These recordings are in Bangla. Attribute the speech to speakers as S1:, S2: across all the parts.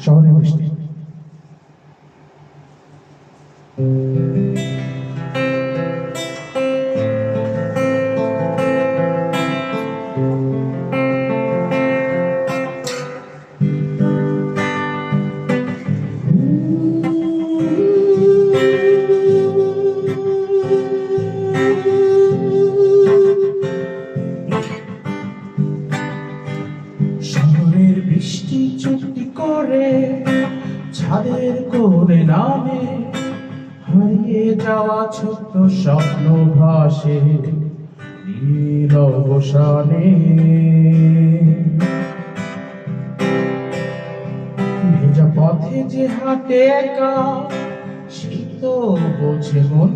S1: শহরের বৃষ্টি। শহরের বৃষ্টি চুপটি করে ছাদের কোণে নামে, হারিয়ে যাওয়া ছোট্ট স্বপ্ন ভাসে নীল অবসানে। ভেজা পথে যে হাঁটে একা, শীত বোঝে মন,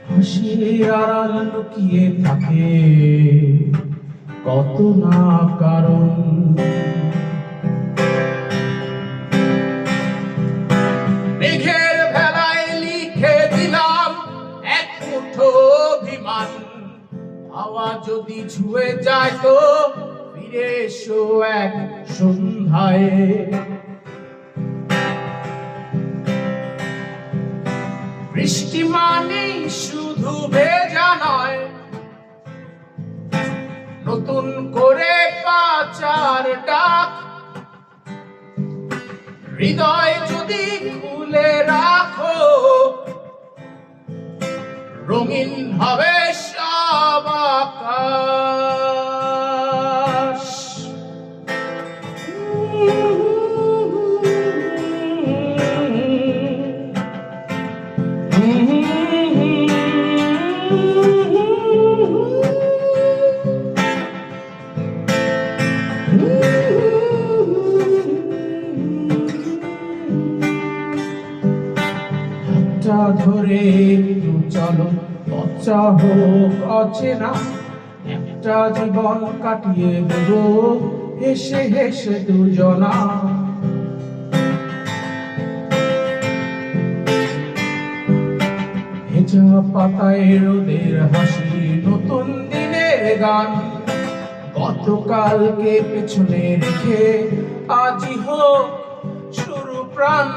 S1: হাসির আড়াল লুকিয়ে থাকে কত না কারণ। মেঘের ভেলায় লিখে দিলাম এক মুঠো অভিমান, হাওয়া যদি ছুঁয়ে যায় তো ফিরে এসো এক সন্ধ্যায়। বৃষ্টি মানেই শুধু ভেজা নয়, নতুন করে বাঁচার ডাক। হৃদয় যদি খুলে রাখো, রঙিন হবে সব আকাশ। ধরে একটু চলো, বাচ্চা হোক অচেনা, একটা জীবন কাটিয়ে দেব হেসে হেসে দুজনা। ভেজা পাতায় রোদের হাসি, নতুন দিনের গান, গতকালকে পেছনে রেখে আজই হোক শুরু প্রাণ।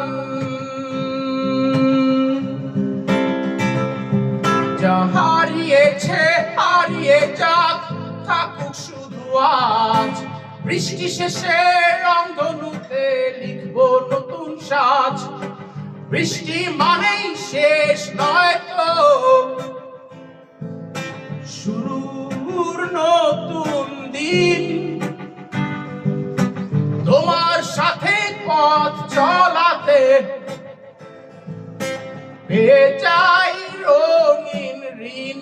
S1: যা হারিয়েছে হারিয়ে যাক, থাকুক শুধু আজ। বৃষ্টি শেষে রংধনুতে লিখবো নতুন সাজ। বৃষ্টি মানেই শেষ নয় তো শুরুর নতুন দিন। তোমার সাথে পথ চলাতে পেয়ে যাই রঙিন ঋণ।